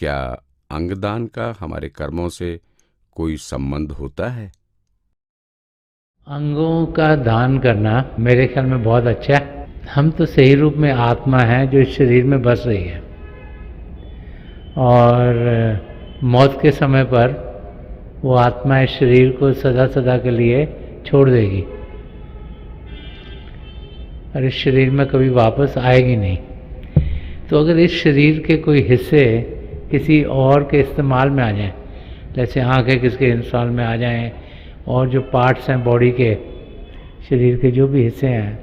क्या अंगदान का हमारे कर्मों से कोई संबंध होता है? अंगों का दान करना मेरे ख्याल में बहुत अच्छा है। हम तो सही रूप में आत्मा है जो इस शरीर में बस रही है, और मौत के समय पर वो आत्मा इस शरीर को सदा सदा के लिए छोड़ देगी और इस शरीर में कभी वापस आएगी नहीं। तो अगर इस शरीर के कोई हिस्से किसी और के इस्तेमाल में आ जाएं, जैसे आंखें किसके इस्तेमाल में आ जाएं, और जो पार्ट्स हैं बॉडी के, शरीर के जो भी हिस्से हैं,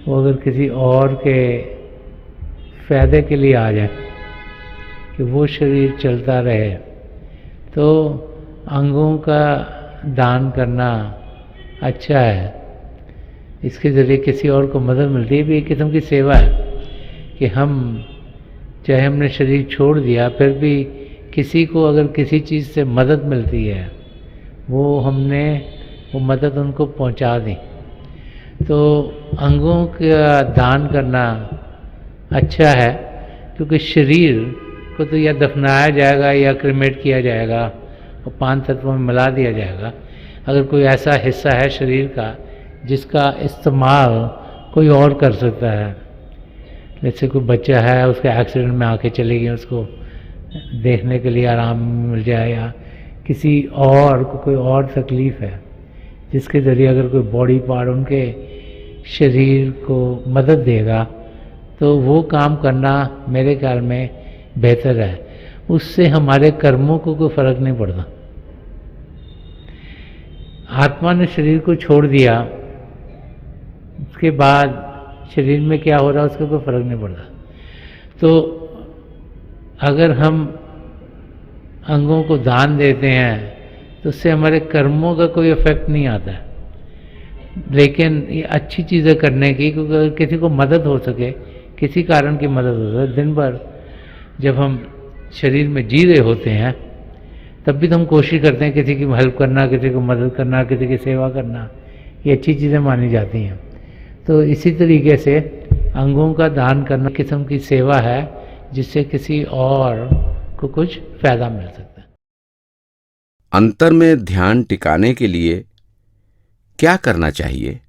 वो अगर किसी और के फ़ायदे के लिए आ जाए कि वो शरीर चलता रहे, तो अंगों का दान करना अच्छा है। इसके ज़रिए किसी और को मदद मिलती है, भी एक किस्म की सेवा है कि हम चाहे हमने शरीर छोड़ दिया फिर भी किसी को अगर किसी चीज़ से मदद मिलती है, वो हमने वो मदद उनको पहुंचा दी। तो अंगों का दान करना अच्छा है, क्योंकि शरीर को तो या दफनाया जाएगा या क्रिमेट किया जाएगा और 5 तत्वों में मिला दिया जाएगा। अगर कोई ऐसा हिस्सा है शरीर का जिसका इस्तेमाल कोई और कर सकता है, जैसे कोई बच्चा है उसके एक्सीडेंट में आके चली गई, उसको देखने के लिए आराम मिल जाए, या किसी और को कोई और तकलीफ़ है जिसके ज़रिए अगर कोई बॉडी पार्ट उनके शरीर को मदद देगा, तो वो काम करना मेरे ख्याल में बेहतर है। उससे हमारे कर्मों को कोई फ़र्क नहीं पड़ता। आत्मा ने शरीर को छोड़ दिया, उसके बाद शरीर में क्या हो रहा है उसका कोई फ़र्क नहीं पड़ता। तो अगर हम अंगों को दान देते हैं तो उससे हमारे कर्मों का कोई इफेक्ट नहीं आता है, लेकिन ये अच्छी चीज़ें करने की, क्योंकि अगर किसी को मदद हो सके, किसी कारण की मदद हो सके, दिन भर जब हम शरीर में जी रहे होते हैं तब भी तो हम कोशिश करते हैं किसी की हेल्प करना, किसी को मदद करना, किसी की सेवा करना, ये अच्छी चीज़ें मानी जाती हैं। तो इसी तरीके से अंगों का दान करना किस्म की सेवा है जिससे किसी और को कुछ फ़ायदा मिल सकता है। अंतर में ध्यान टिकाने के लिए क्या करना चाहिए?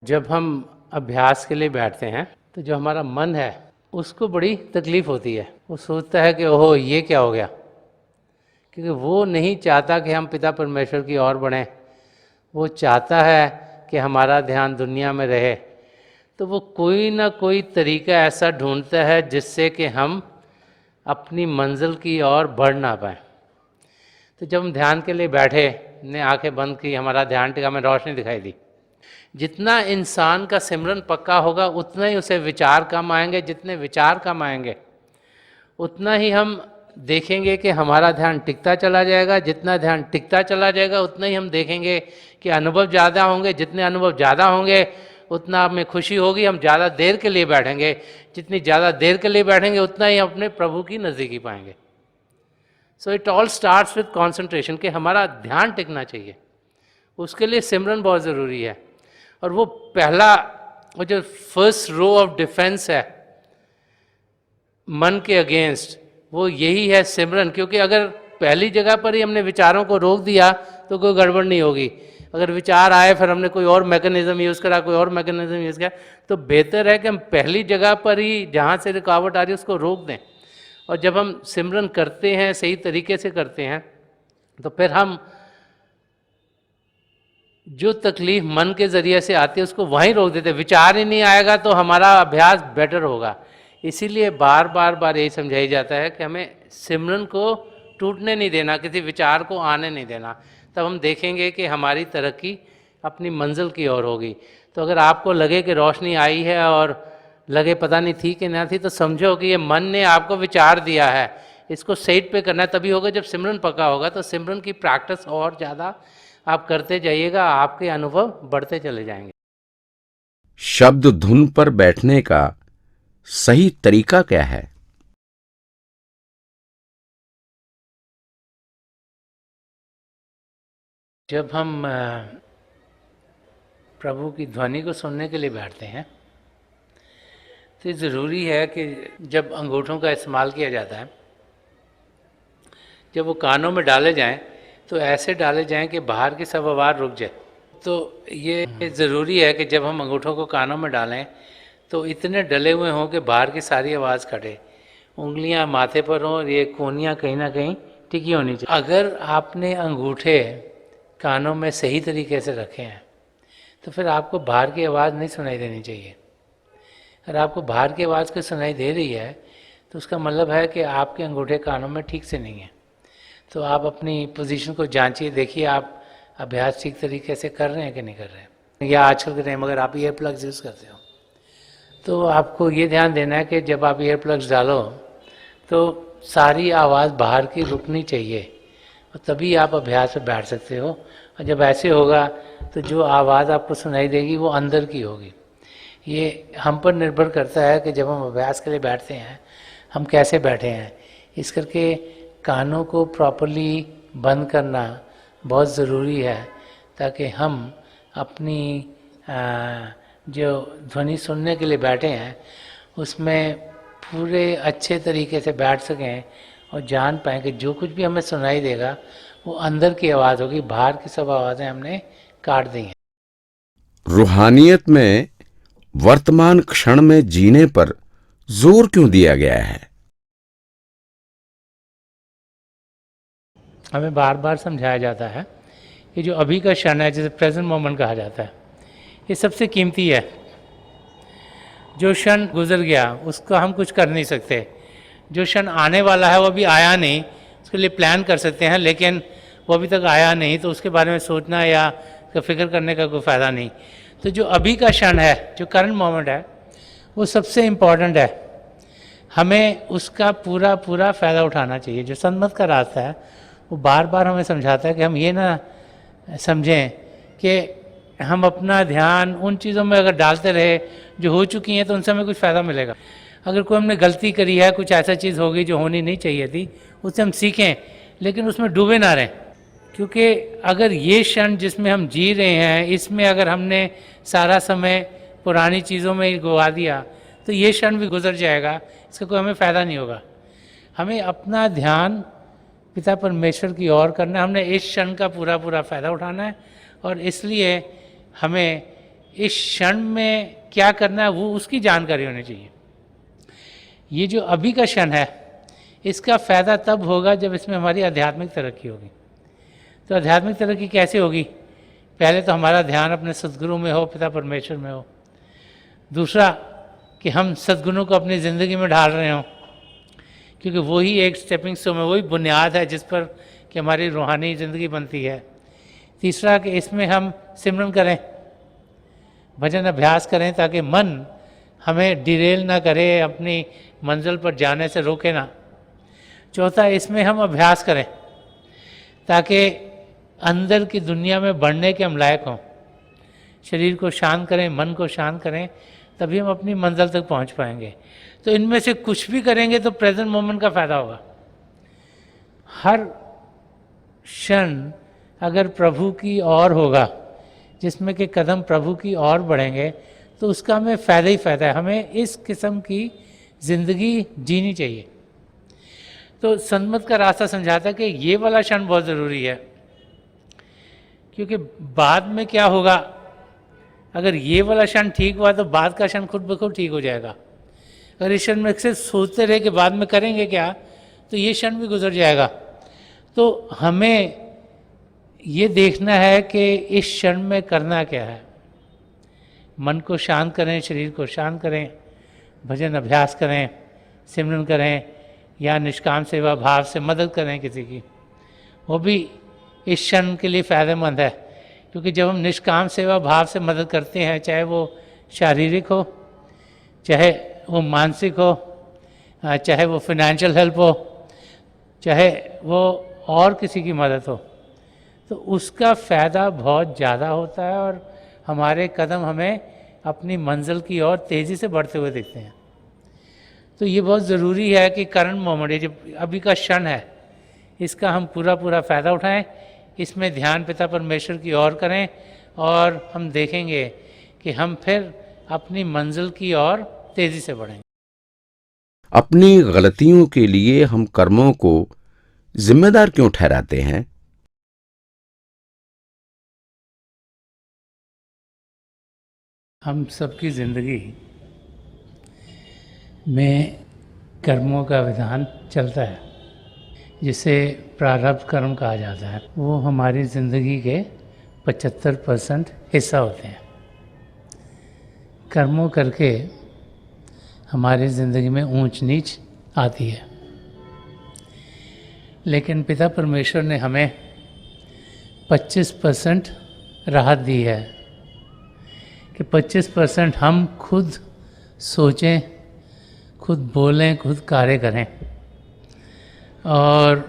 जब हम अभ्यास के लिए बैठते हैं तो जो हमारा मन है उसको बड़ी तकलीफ़ होती है। वो सोचता है कि ओहो ये क्या हो गया, क्योंकि वो नहीं चाहता कि हम पिता परमेश्वर की ओर बढ़ें। वो चाहता है कि हमारा ध्यान दुनिया में रहे। तो वो कोई ना कोई तरीका ऐसा ढूंढता है जिससे कि हम अपनी मंजिल की ओर बढ़ ना पाएँ। तो जब हम ध्यान के लिए बैठे, ने आंखें बंद की, हमारा ध्यान टिका, में रोशनी दिखाई दी। जितना इंसान का सिमरन पक्का होगा उतना ही उसे विचार कम आएंगे। जितने विचार कम आएंगे उतना ही हम देखेंगे कि हमारा ध्यान टिकता चला जाएगा। जितना ध्यान टिकता चला जाएगा उतना ही हम देखेंगे कि अनुभव ज़्यादा होंगे। जितने अनुभव ज़्यादा होंगे उतना हमें खुशी होगी, हम ज़्यादा देर के लिए बैठेंगे। जितनी ज़्यादा देर के लिए बैठेंगे उतना ही अपने प्रभु की नज़दीकी पाएंगे। So it all starts with concentration, कि हमारा ध्यान टिकना चाहिए। उसके लिए सिमरन बहुत ज़रूरी है। और वो पहला, वो जो फर्स्ट रो ऑफ डिफेंस है मन के अगेंस्ट, वो यही है सिमरन। क्योंकि अगर पहली जगह पर ही हमने विचारों को रोक दिया तो कोई गड़बड़ नहीं होगी। अगर विचार आए फिर हमने कोई और मैकेनिज्म यूज़ करा, कोई और मैकेनिज्म यूज़ किया, तो बेहतर है कि हम पहली जगह पर ही जहाँ से रुकावट आ रही है उसको रोक दें। और जब हम सिमरन करते हैं, सही तरीके से करते हैं, तो फिर हम जो तकलीफ मन के ज़रिए से आती है उसको वहीं रोक देते। विचार ही नहीं आएगा तो हमारा अभ्यास बेटर होगा। इसीलिए बार बार बार यही समझाई जाता है कि हमें सिमरन को टूटने नहीं देना, किसी विचार को आने नहीं देना। तब हम देखेंगे कि हमारी तरक्की अपनी मंजिल की ओर होगी। तो अगर आपको लगे कि रोशनी आई है और लगे पता नहीं थी कि ना थी, तो समझो कि ये मन ने आपको विचार दिया है, इसको सेट पे करना है। तभी होगा जब सिमरन पक्का होगा। तो सिमरन की प्रैक्टिस और ज़्यादा आप करते जाइएगा, आपके अनुभव बढ़ते चले जाएंगे। शब्द धुन पर बैठने का सही तरीका क्या है? जब हम प्रभु की ध्वनि को सुनने के लिए बैठते हैं तो ज़रूरी है कि जब अंगूठों का इस्तेमाल किया जाता है, जब वो कानों में डाले जाएं तो ऐसे डाले जाएं कि बाहर की सब आवाज़ रुक जाए। तो ये ज़रूरी है कि जब हम अंगूठों को कानों में डालें तो इतने डले हुए हों कि बाहर की सारी आवाज़ कटे, उंगलियां माथे पर हों और ये कोनियाँ कहीं ना कहीं टिकी होनी चाहिए। अगर आपने अंगूठे कानों में सही तरीके से रखे हैं तो फिर आपको बाहर की आवाज़ नहीं सुनाई देनी चाहिए। अगर आपको बाहर की आवाज़ कोई सुनाई दे रही है तो उसका मतलब है कि आपके अंगूठे कानों में ठीक से नहीं है। तो आप अपनी पोजीशन को जांचिए, देखिए आप अभ्यास ठीक तरीके से कर रहे हैं कि नहीं कर रहे हैं। या आजकल के टाइम अगर आप ईयर प्लग्स यूज़ करते हो तो आपको ये ध्यान देना है कि जब आप ईयर प्लग्स डालो तो सारी आवाज़ बाहर की रुकनी चाहिए और तभी आप अभ्यास में बैठ सकते हो। और जब ऐसे होगा तो जो आवाज़ आपको सुनाई देगी वो अंदर की होगी। ये हम पर निर्भर करता है कि जब हम अभ्यास के लिए बैठते हैं हम कैसे बैठे हैं। इस करके कानों को प्रॉपरली बंद करना बहुत ज़रूरी है ताकि हम अपनी जो ध्वनि सुनने के लिए बैठे हैं उसमें पूरे अच्छे तरीके से बैठ सकें और जान पाएँ कि जो कुछ भी हमें सुनाई देगा वो अंदर की आवाज़ होगी, बाहर की सब आवाज़ें हमने काट दी हैं। रूहानियत में वर्तमान क्षण में जीने पर जोर क्यों दिया गया है? हमें बार बार समझाया जाता है कि जो अभी का क्षण है, जिसे प्रेजेंट मोमेंट कहा जाता है, ये सबसे कीमती है। जो क्षण गुजर गया उसका हम कुछ कर नहीं सकते। जो क्षण आने वाला है वो अभी आया नहीं, उसके लिए प्लान कर सकते हैं लेकिन वो अभी तक आया नहीं, तो उसके बारे में सोचना या फिक्र करने का कोई फ़ायदा नहीं। तो जो अभी का क्षण है, जो करंट मोमेंट है, वो सबसे इम्पॉर्टेंट है। हमें उसका पूरा पूरा फ़ायदा उठाना चाहिए। जो सन्मत का रास्ता है वो बार बार हमें समझाता है कि हम ये ना समझें कि हम अपना ध्यान उन चीज़ों में अगर डालते रहे जो हो चुकी हैं तो उनसे हमें कुछ फ़ायदा मिलेगा। अगर कोई हमने गलती करी है, कुछ ऐसा चीज़ हो गई जो होनी नहीं चाहिए थी, उससे हम सीखें लेकिन उसमें डूबे ना रहें। क्योंकि अगर ये क्षण जिसमें हम जी रहे हैं इसमें अगर हमने सारा समय पुरानी चीज़ों में ही गवा दिया तो ये क्षण भी गुजर जाएगा, इसका कोई हमें फ़ायदा नहीं होगा। हमें अपना ध्यान पिता परमेश्वर की ओर करना है, हमने इस क्षण का पूरा पूरा फ़ायदा उठाना है और इसलिए हमें इस क्षण में क्या करना है वो उसकी जानकारी होनी चाहिए। ये जो अभी का क्षण है इसका फ़ायदा तब होगा जब इसमें हमारी आध्यात्मिक तरक्की होगी। तो आध्यात्मिक तरक्की कैसे होगी? पहले तो हमारा ध्यान अपने सद्गुरु में हो, पिता परमेश्वर में हो। दूसरा कि हम सद्गुणों को अपनी ज़िंदगी में ढाल रहे हों, क्योंकि वही एक स्टेपिंग स्टोन है, वही बुनियाद है जिस पर कि हमारी रूहानी ज़िंदगी बनती है। तीसरा कि इसमें हम सिमरन करें, भजन अभ्यास करें ताकि मन हमें डिरेल ना करे, अपनी मंजिल पर जाने से रोके ना। चौथा, इसमें हम अभ्यास करें ताकि अंदर की दुनिया में बढ़ने के हम लायक हों। शरीर को शांत करें, मन को शांत करें, तभी हम अपनी मंजिल तक पहुंच पाएंगे। तो इनमें से कुछ भी करेंगे तो प्रेजेंट मोमेंट का फ़ायदा होगा। हर क्षण अगर प्रभु की ओर होगा, जिसमें के कदम प्रभु की ओर बढ़ेंगे, तो उसका हमें फ़ायदा ही फ़ायदा है। हमें इस किस्म की ज़िंदगी जीनी चाहिए। तो सन्मत का रास्ता समझाता है कि ये वाला क्षण बहुत ज़रूरी है, क्योंकि बाद में क्या होगा, अगर ये वाला क्षण ठीक हुआ तो बाद का क्षण खुद ब खुद ठीक हो जाएगा। अगर इस क्षण में से सोचते रहे कि बाद में करेंगे क्या, तो ये क्षण भी गुजर जाएगा। तो हमें ये देखना है कि इस क्षण में करना क्या है। मन को शांत करें, शरीर को शांत करें, भजन अभ्यास करें, सिमरन करें या निष्काम सेवा भाव से मदद करें किसी की, वो भी इस क्षण के लिए फ़ायदेमंद है। क्योंकि जब हम निष्काम सेवा भाव से मदद करते हैं, चाहे वो शारीरिक हो, चाहे वो मानसिक हो, चाहे वो फाइनेंशियल हेल्प हो, चाहे वो और किसी की मदद हो, तो उसका फ़ायदा बहुत ज़्यादा होता है और हमारे कदम हमें अपनी मंजिल की ओर तेज़ी से बढ़ते हुए दिखते हैं। तो ये बहुत ज़रूरी है कि करंट मोमेंट, ये जो अभी का क्षण है, इसका हम पूरा पूरा फ़ायदा उठाएं, इसमें ध्यान पिता परमेश्वर की ओर करें और हम देखेंगे कि हम फिर अपनी मंजिल की ओर तेज़ी से बढ़ेंगे। अपनी गलतियों के लिए हम कर्मों को जिम्मेदार क्यों ठहराते हैं? हम सबकी ज़िंदगी में कर्मों का विधान चलता है, जिसे प्रारब्ध कर्म कहा जाता है। वो हमारी ज़िंदगी के 75% हिस्सा होते हैं। कर्मों करके हमारी ज़िंदगी में ऊंच नीच आती है, लेकिन पिता परमेश्वर ने हमें 25% राहत दी है कि 25% हम खुद सोचें, खुद बोलें, खुद कार्य करें, और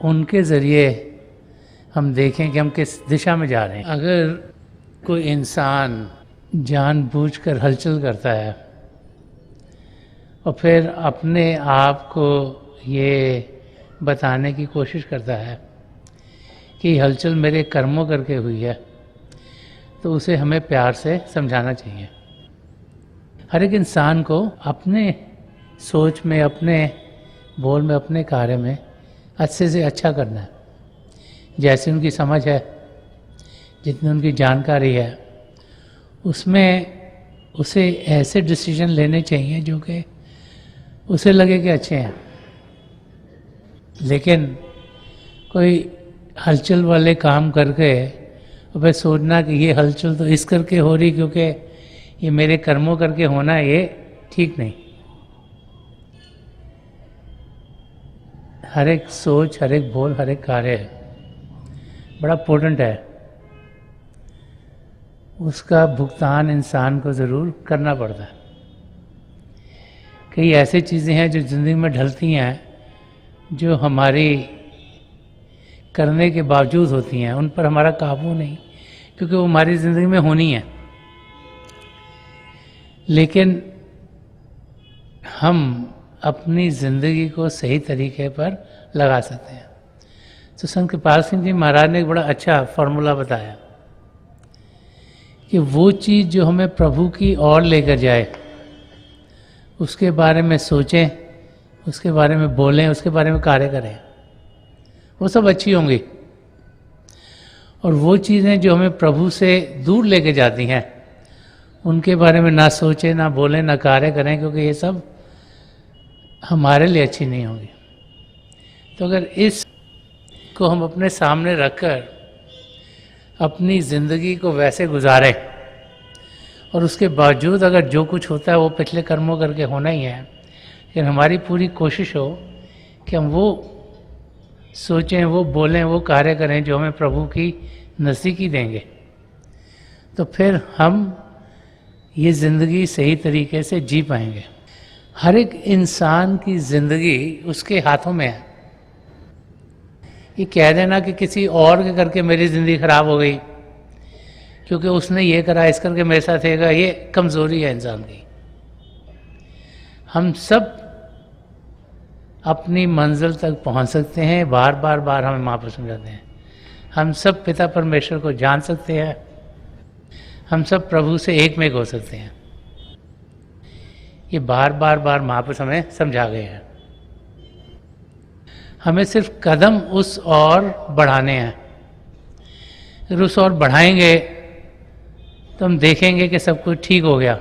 उनके ज़रिए हम देखें कि हम किस दिशा में जा रहे हैं। अगर कोई इंसान जानबूझकर हलचल करता है और फिर अपने आप को ये बताने की कोशिश करता है कि हलचल मेरे कर्मों करके हुई है, तो उसे हमें प्यार से समझाना चाहिए। हर एक इंसान को अपने सोच में, अपने बोल में, अपने कार्य में अच्छे से अच्छा करना है। जैसी उनकी समझ है, जितनी उनकी जानकारी है, उसमें उसे ऐसे डिसीजन लेने चाहिए जो कि उसे लगे कि अच्छे हैं। लेकिन कोई हलचल वाले काम करके और फिर सोचना कि ये हलचल तो इस करके हो रही क्योंकि ये मेरे कर्मों करके होना है, ये ठीक नहीं। हर एक सोच, हर एक बोल, हर एक कार्य बड़ा इम्पोर्टेंट है। उसका भुगतान इंसान को ज़रूर करना पड़ता है। कई ऐसी चीज़ें हैं जो ज़िंदगी में ढलती हैं, जो हमारी करने के बावजूद होती हैं, उन पर हमारा काबू नहीं, क्योंकि वो हमारी ज़िंदगी में होनी है। लेकिन हम अपनी ज़िंदगी को सही तरीके पर लगा सकते हैं। तो संत कृपाल सिंह जी महाराज ने एक बड़ा अच्छा फॉर्मूला बताया कि वो चीज़ जो हमें प्रभु की ओर लेकर जाए, उसके बारे में सोचें, उसके बारे में बोलें, उसके बारे में कार्य करें, वो सब अच्छी होंगी। और वो चीज़ें जो हमें प्रभु से दूर लेके जाती हैं, उनके बारे में ना सोचें, ना बोलें, ना कार्य करें, क्योंकि ये सब हमारे लिए अच्छी नहीं होगी। तो अगर इस को हम अपने सामने रखकर अपनी ज़िंदगी को वैसे गुजारें, और उसके बावजूद अगर जो कुछ होता है वो पिछले कर्मों करके होना ही है, लेकिन हमारी पूरी कोशिश हो कि हम वो सोचें, वो बोलें, वो कार्य करें जो हमें प्रभु की नज़दीकी देंगे, तो फिर हम ये ज़िंदगी सही तरीके से जी पाएंगे। हर एक इंसान की ज़िंदगी उसके हाथों में है। ये कह देना कि किसी और के करके मेरी ज़िंदगी ख़राब हो गई, क्योंकि उसने ये करा, इस करके मेरे साथ होगा, ये कमज़ोरी है इंसान की। हम सब अपनी मंजिल तक पहुंच सकते हैं, बार बार हमें महापुरुष समझाते हैं। हम सब पिता परमेश्वर को जान सकते हैं, हम सब प्रभु से एक में एक हो सकते हैं। ये बार बार महापुरुष हमें समझा गए हैं। हमें सिर्फ कदम उस ओर बढ़ाने हैं। अगर उस ओर बढ़ाएंगे तो हम देखेंगे कि सब कुछ ठीक हो गया,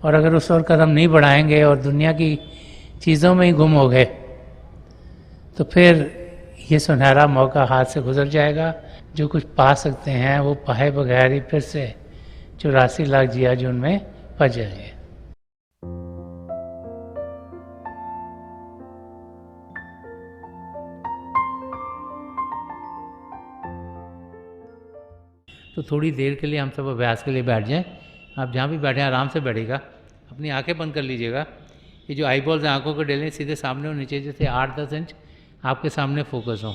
और अगर उस ओर कदम नहीं बढ़ाएंगे और दुनिया की चीज़ों में ही गुम हो गए, तो फिर ये सुनहरा मौका हाथ से गुजर जाएगा। जो कुछ पा सकते हैं वो पाए बगैर ही फिर से 84 लाख जिया जो उनमें फंस जाएंगे। तो थोड़ी देर के लिए हम सब अभ्यास के लिए बैठ जाएं। आप जहाँ भी बैठे आराम से बैठेगा, अपनी आंखें बंद कर लीजिएगा। ये जो आई बॉल्स आँखों को डेलें सीधे सामने और नीचे जैसे 8-10 इंच आपके सामने फोकस हो।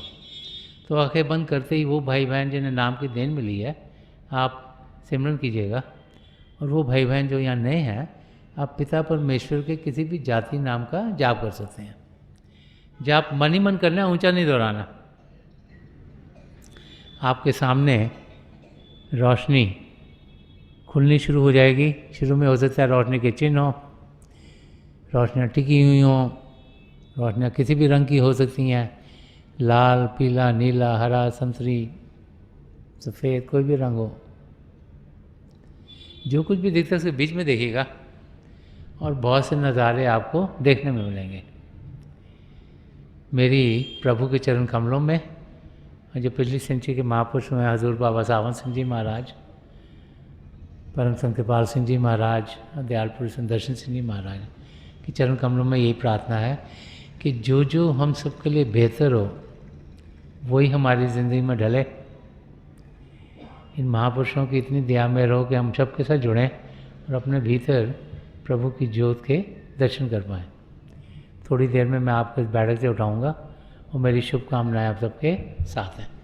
तो आंखें बंद करते ही वो भाई बहन जिन्हें नाम की देन मिली है, आप सिमरन कीजिएगा। और वो भाई बहन जो यहाँ नए हैं, आप पिता परमेश्वर के किसी भी जाति नाम का जाप कर सकते हैं। जाप मन ही मन करना, ऊंचा नहीं दोहराना। आपके सामने रोशनी खुलनी शुरू हो जाएगी। शुरू में हो सकता है रोशनी के चिन्ह हो, रोशनियाँ टिकी हुई हों, रोशनियाँ किसी भी रंग की हो सकती हैं, लाल, पीला, नीला, हरा, संतरी, सफ़ेद, कोई भी रंग हो। जो कुछ भी दिखता है उसके बीच में देखिएगा और बहुत से नज़ारे आपको देखने में मिलेंगे। मेरी प्रभु के चरण कमलों में जो पिछली सेंचुरी के महापुरुष हुए हजूर बाबा सावन सिंह जी महाराज, परम संत कृपाल सिंह जी महाराज, दयाल पुरुष दर्शन सिंह जी महाराज के चरण कमलों में यही प्रार्थना है कि जो जो हम सबके लिए बेहतर हो वही हमारी ज़िंदगी में ढले। इन महापुरुषों की इतनी दया में रहो कि हम सब के साथ जुड़ें और अपने भीतर प्रभु की ज्योत के दर्शन कर पाएँ। थोड़ी देर में मैं आपको इस बैठक से उठाऊँगा और मेरी शुभकामनाएं आप सबके साथ हैं।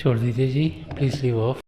छोड़ दीजिए जी, प्लीज़ लीव ऑफ।